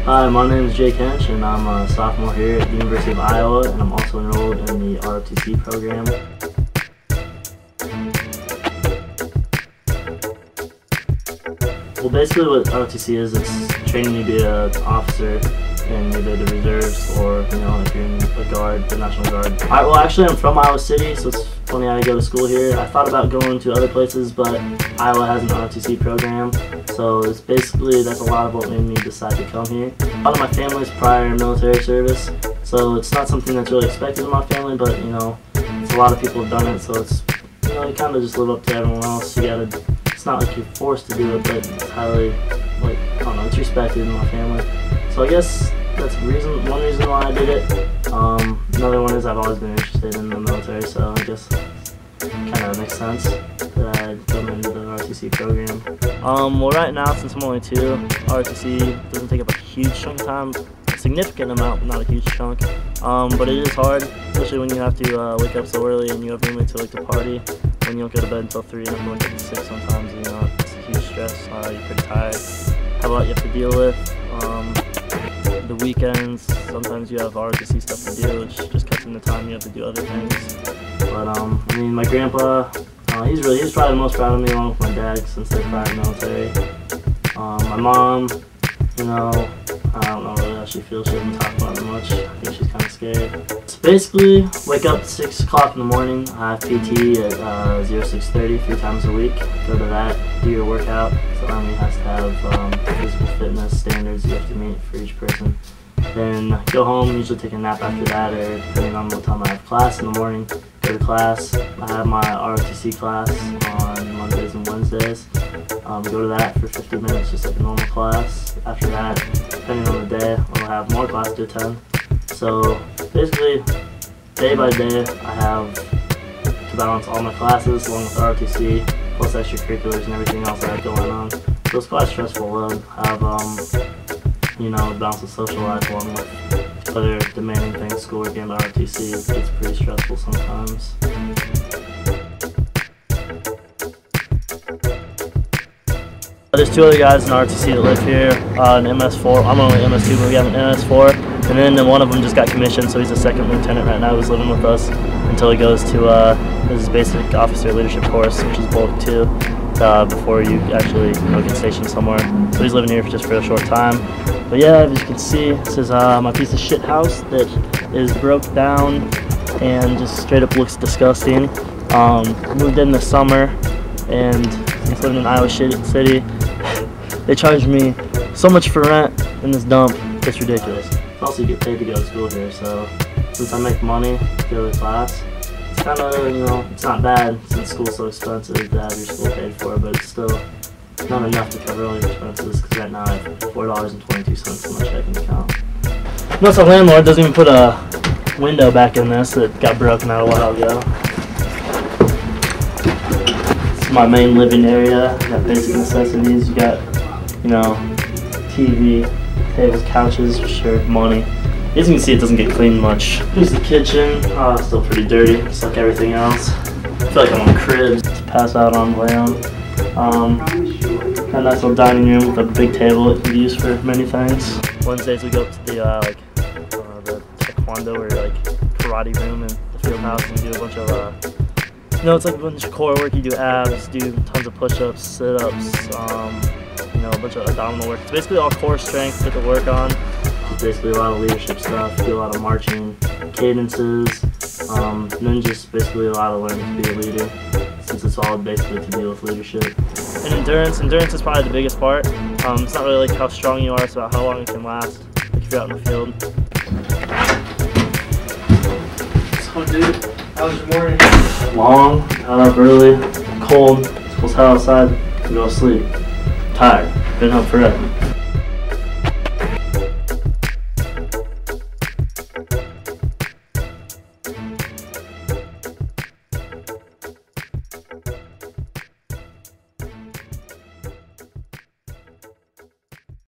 Hi, my name is Jake Hench, and I'm a sophomore here at the University of Iowa, and I'm also enrolled in the R.O.T.C program. Well, basically what R.O.T.C is, it's training you to be an officer in either the reserves or, if you're in the Guard, the National Guard. Alright, well actually I'm from Iowa City, so it's funny how I go to school here. I thought about going to other places, but Iowa has an R.O.T.C program, so it's basically, that's a lot of what made me decide to come here. A lot of my family's prior military service, so it's not something that's really expected in my family, but it's a lot of people have done it, so it's, you kind of just live up to everyone else. It's not like you're forced to do it, but it's highly, I don't know, it's respected in my family. So I guess that's one reason why I did it. Another one is I've always been interested in the military, so I guess it kind of makes sense that I'd come into the R.O.T.C program. Well, right now, since I'm only 2, R.O.T.C doesn't take up a huge chunk of time. A significant amount, but not a huge chunk. But it is hard, especially when you have to wake up so early and you have roommates who like to party. When you don't go to bed until 3 and you have to wake up at 6 sometimes, it's a huge stress. You're pretty tired. Have a lot you have to deal with. The weekends, sometimes you have R.O.T.C stuff to do, which just cuts in the time you have to do other things. But my grandpa, he was probably the most proud of me along with my dad since they're prior military. My mom, I don't know really how she feels. She doesn't talk about it much. I think she's kind of scared. So basically, wake up at 6 o'clock in the morning. I have PT at 06:30 3 times a week. Go to that, do your workout. So Army has to have physical fitness standards you have to meet for each person. Then go home, usually take a nap after that, or depending on what time I have class in the morning, go to class. I have my R.O.T.C class on Mondays and Wednesdays. Go to that for 50 minutes, just like a normal class. After that, depending on the day, I'll have more class to attend. So basically, day by day, I have to balance all my classes along with R.O.T.C, plus extracurriculars and everything else that I have going on. So it's quite a stressful load. I have, balance the social life along with other demanding things, schoolwork and R.O.T.C. It's pretty stressful sometimes. There's 2 other guys in R.O.T.C that live here, an MS4. I'm only MS2, but we have an MS4. And then one of them just got commissioned, so he's a 2nd lieutenant right now who's living with us until he goes to his basic officer leadership course, which is bulk 2, before you actually get stationed somewhere. So he's living here just for a short time. But yeah, as you can see, this is my piece of shit house that is broke down and just straight up looks disgusting. Moved in this summer, and since living in Iowa City, they charge me so much for rent in this dump, it's ridiculous. Also, you get paid to go to school here, so since I make money to go to class, it's kind of, it's not bad since school's so expensive to have your school paid for, but it's still not enough to cover all your expenses, because right now I have $4.22 in my checking account. Notice the landlord doesn't even put a window back in this that got broken out a while ago. This is my main living area. You got basic necessities. You got, TV, tables, couches, sure, money. As you can see, it doesn't get cleaned much. Here's the kitchen. It's still pretty dirty, just like everything else. I feel like I'm on cribs to pass out on lay on. Got a nice little dining room with a big table that can be used for many things. Wednesdays we go up to the taekwondo or karate room in the field house and do a bunch of it's like a bunch of core work. You do abs, do tons of push-ups, sit-ups, a bunch of abdominal work. It's basically all core strength to work on. It's basically a lot of leadership stuff, do a lot of marching, cadences, and then just basically a lot of learning to be a leader, since it's all basically to deal with leadership. And endurance is probably the biggest part. It's not really how strong you are, it's about how long it can last, if you're out in the field. So dude, how was your morning? Long, got up early, cold, it's cold as hell outside, go to sleep. Tired, been up forever.